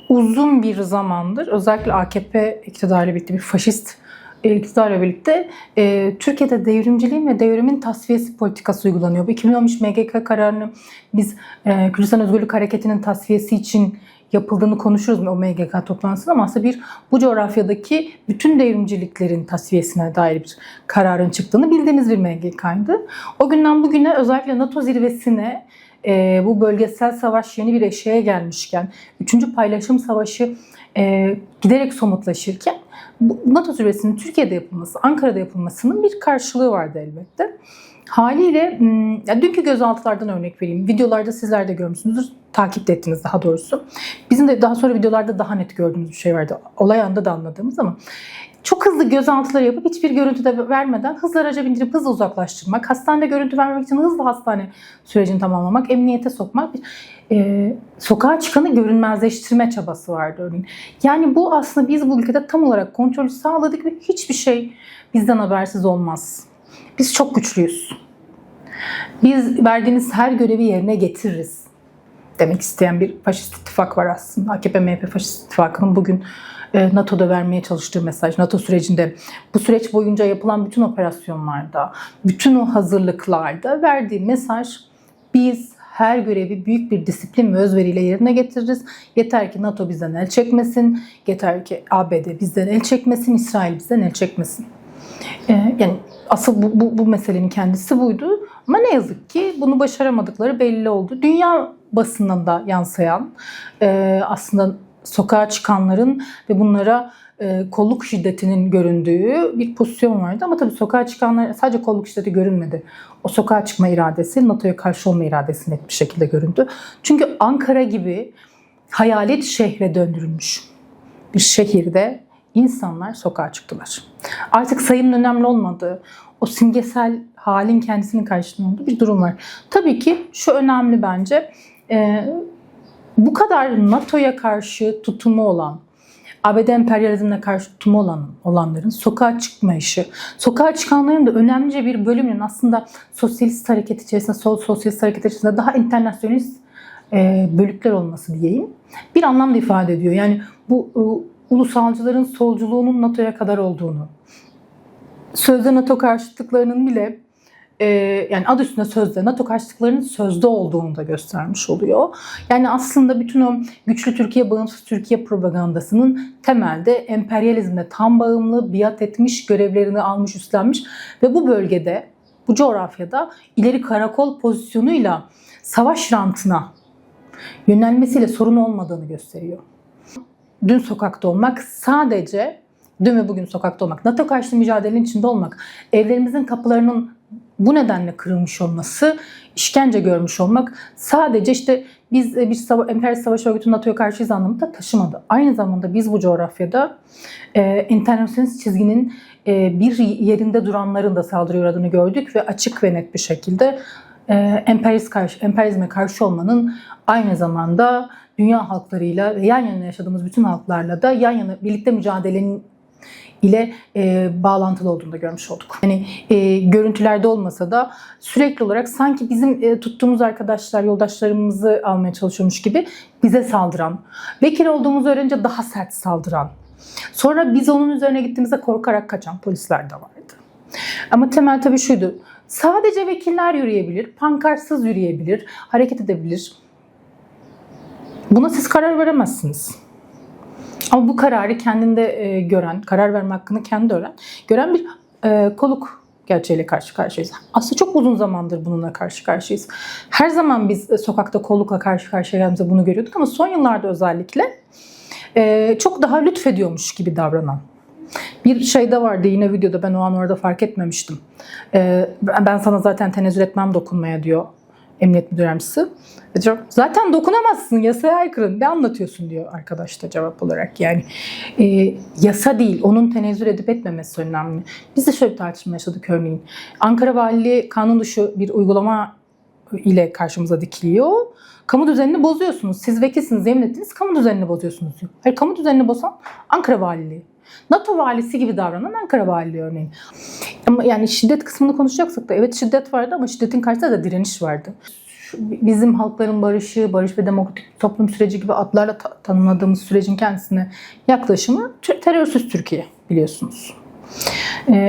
uzun bir zamandır özellikle AKP iktidarıyla birlikte bir faşist iktidarla birlikte Türkiye'de devrimciliğin ve devrimin tasfiyesi politikası uygulanıyor. Bu 2013 MGK kararını biz Kürdistan Özgürlük Hareketi'nin tasfiyesi için yapıldığını konuşuruz o MGK toplantısında ama aslında bu coğrafyadaki bütün devrimciliklerin tasfiyesine dair bir kararın çıktığını bildiğimiz bir MGK'ydı. O günden bugüne özellikle NATO zirvesine bu bölgesel savaş yeni bir eşiğe gelmişken, 3. paylaşım savaşı giderek somutlaşırken NATO zirvesinin Türkiye'de yapılması, Ankara'da yapılmasının bir karşılığı vardı elbette. Haliyle dünkü gözaltılardan örnek vereyim. Videolarda sizler de görmüşsünüzdür. Takip de ettiniz daha doğrusu. Bizim de daha sonra videolarda daha net gördüğümüz bir şey vardı. Olay anında da anladığımız ama çok hızlı gözaltıları yapıp hiçbir görüntü de vermeden hızlı araca bindirip hızlı uzaklaştırmak, hastanede görüntü vermek için hızlı hastane sürecini tamamlamak, emniyete sokmak, sokağa çıkanı görünmezleştirme çabası vardı örneğin. Yani bu aslında biz bu ülkede tam olarak kontrolü sağladık ve hiçbir şey bizden habersiz olmaz. Biz çok güçlüyüz. Biz verdiğiniz her görevi yerine getiririz demek isteyen bir faşist ittifak var aslında. AKP-MHP faşist ittifakının bugün NATO'da vermeye çalıştığı mesaj, NATO sürecinde, bu süreç boyunca yapılan bütün operasyonlarda, bütün o hazırlıklarda verdiği mesaj, biz her görevi büyük bir disiplin ve özveriyle yerine getiririz. Yeter ki NATO bizden el çekmesin, yeter ki ABD bizden el çekmesin, İsrail bizden el çekmesin. Yani asıl bu meselenin kendisi buydu. Ama ne yazık ki bunu başaramadıkları belli oldu. Dünya basınına da yansıyan aslında sokağa çıkanların ve bunlara kolluk şiddetinin göründüğü bir pozisyon vardı. Ama tabii sokağa çıkanlar sadece kolluk şiddeti görünmedi. O sokağa çıkma iradesi, NATO'ya karşı olma iradesi net bir şekilde göründü. Çünkü Ankara gibi hayalet şehre döndürülmüş bir şehirde insanlar sokağa çıktılar. Artık sayının önemli olmadığı, o simgesel halin kendisinin karşılığında olduğu bir durum var. Tabii ki şu önemli bence, bu kadar NATO'ya karşı tutumu olan, ABD emperyalizmine karşı tutumu olanların sokağa çıkma işi, sokağa çıkanların da önemli bir bölümünün aslında sosyalist hareket içerisinde, sol sosyalist hareket içerisinde daha internasyonist bölükler olması diyeyim, bir anlamda ifade ediyor. Yani bu ulusalcıların solculuğunun NATO'ya kadar olduğunu, sözde NATO karşıtlıklarının bile yani adı üstünde sözde NATO karşıtlıklarının sözde olduğunu da göstermiş oluyor. Yani aslında bütün o güçlü Türkiye, bağımsız Türkiye propagandasının temelde emperyalizmle tam bağımlı, biat etmiş, görevlerini almış, üstlenmiş ve bu bölgede, bu coğrafyada ileri karakol pozisyonuyla savaş rantına yönelmesiyle sorun olmadığını gösteriyor. Dün sokakta olmak sadece, dün ve bugün sokakta olmak, NATO karşıtı mücadelenin içinde olmak, evlerimizin kapılarının bu nedenle kırılmış olması, işkence görmüş olmak sadece işte biz bir emperyalist savaş örgütü NATO'ya karşıyız anlamında taşımadı. Aynı zamanda biz bu coğrafyada internasyonist çizginin bir yerinde duranların da saldırıya uğradığını gördük ve açık ve net bir şekilde emperyalizme karşı olmanın aynı zamanda dünya halklarıyla ve yan yana yaşadığımız bütün halklarla da yan yana birlikte mücadelenin ile bağlantılı olduğunu da görmüş olduk. Yani görüntülerde olmasa da sürekli olarak sanki bizim tuttuğumuz arkadaşlar, yoldaşlarımızı almaya çalışıyormuş gibi bize saldıran, vekil olduğumuzu öğrenince daha sert saldıran, sonra biz onun üzerine gittiğimizde korkarak kaçan polisler de vardı. Ama temel tabii şuydu, sadece vekiller yürüyebilir, pankartsız yürüyebilir, hareket edebilir. Buna siz karar veremezsiniz. Ama bu kararı kendinde gören, karar verme hakkını kendi gören bir kolluk gerçeğiyle karşı karşıyayız. Aslında çok uzun zamandır bununla karşı karşıyayız. Her zaman biz sokakta kollukla karşı karşıya geldiğimizde bunu görüyorduk ama son yıllarda özellikle çok daha lütfediyormuş gibi davranan bir şey de vardı yine videoda, ben o an orada fark etmemiştim. Ben sana zaten tenezzül etmem dokunmaya diyor emniyet müdür yardımcısı. Zaten dokunamazsın, yasaya aykırı. Ne anlatıyorsun diyor arkadaş da cevap olarak. Yani yasa değil, onun tenezzül edip etmemesi önemli. Biz de şöyle bir tartışma yaşadık örneğin. Ankara Valiliği kanun dışı bir uygulama ile karşımıza dikiliyor. Kamu düzenini bozuyorsunuz. Siz vekilsiniz, yemin ettiniz, kamu düzenini bozuyorsunuz diyor. Hayır, kamu düzenini bozan Ankara Valiliği. NATO valisi gibi davranan Ankara Valiliği örneğin. Ama yani şiddet kısmını konuşacaksak da evet şiddet vardı ama şiddetin karşısında da direniş vardı. bizim halkların barışı, barış ve demokratik toplum süreci gibi adlarla tanımladığımız sürecin kendisine yaklaşımı terörsüz Türkiye biliyorsunuz.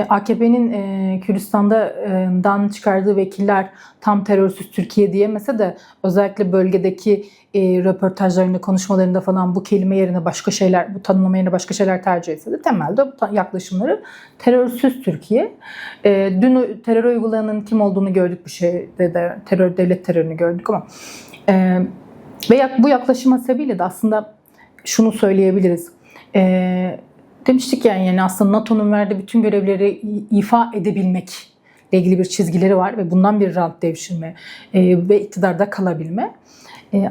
AKP'nin Kürdistan'dan çıkardığı vekiller tam terörsüz Türkiye diyemese de özellikle bölgedeki röportajlarında, konuşmalarında falan bu kelime yerine başka şeyler, bu tanımlama yerine başka şeyler tercih etse de temelde bu yaklaşımları terörsüz Türkiye. Dün terör uygulayanın kim olduğunu gördük bu şeyde de, devlet terörünü gördük ama ve bu yaklaşım sebebiyle de aslında şunu söyleyebiliriz. Demiştik yani aslında NATO'nun verdiği bütün görevleri ifa edebilmekle ilgili bir çizgileri var ve bundan bir rant devşirme ve iktidarda kalabilme.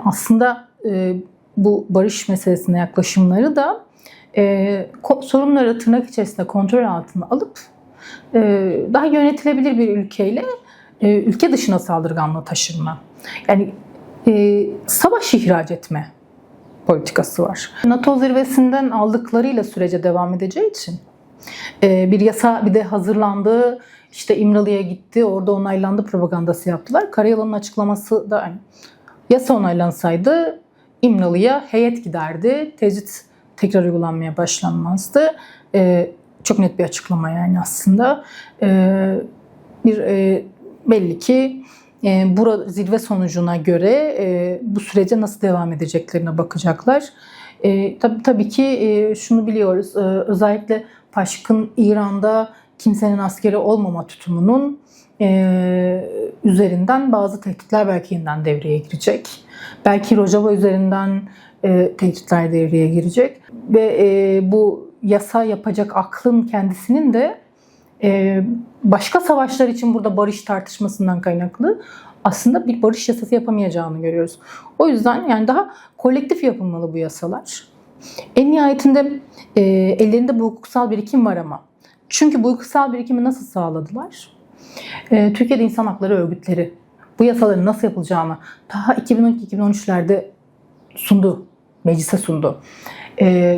Aslında bu barış meselesine yaklaşımları da sorunları tırnak içerisinde kontrol altına alıp daha yönetilebilir bir ülkeyle ülke dışına saldırganlığı taşırma. Yani savaş ihraç etme politikası var. NATO zirvesinden aldıklarıyla sürece devam edeceği için bir yasa bir de hazırlandı, işte İmralı'ya gitti, orada onaylandı propagandası yaptılar. Karayolu'nun açıklaması da yasa onaylansaydı İmralı'ya heyet giderdi, tecrit tekrar uygulanmaya başlanmazdı. Çok net bir açıklama yani aslında. Belli ki zirve sonucuna göre bu sürece nasıl devam edeceklerine bakacaklar. Tabii ki şunu biliyoruz, özellikle Paşkın İran'da kimsenin askeri olmama tutumunun üzerinden bazı tehditler belki yeniden devreye girecek. Belki Rojava üzerinden tehditler devreye girecek. Ve bu yasa yapacak aklın kendisinin de başka savaşlar için burada barış tartışmasından kaynaklı aslında bir barış yasası yapamayacağını görüyoruz. O yüzden yani daha kolektif yapılmalı bu yasalar. En nihayetinde ellerinde bu hukuksal birikim var ama. Çünkü bu hukuksal birikimi nasıl sağladılar? Türkiye'de insan hakları örgütleri bu yasaların nasıl yapılacağını daha 2012-2013'lerde sundu, meclise sundu.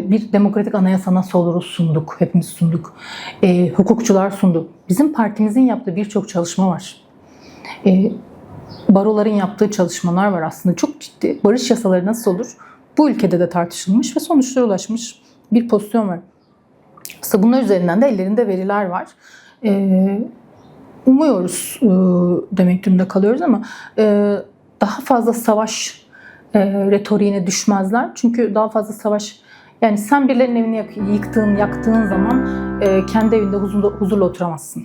Bir demokratik anayasa nasıl oluruz sunduk, hepimiz sunduk. Hukukçular sundu. Bizim partimizin yaptığı birçok çalışma var. Baroların yaptığı çalışmalar var aslında. Çok ciddi. Barış yasaları nasıl olur? Bu ülkede de tartışılmış ve sonuçlara ulaşmış bir pozisyon var. Aslında bunlar üzerinden de ellerinde veriler var. Umuyoruz demek durumunda kalıyoruz ama daha fazla savaş retoriğine düşmezler. Çünkü daha fazla savaş, yani sen birilerinin evini yaktığın zaman kendi evinde huzurla oturamazsın.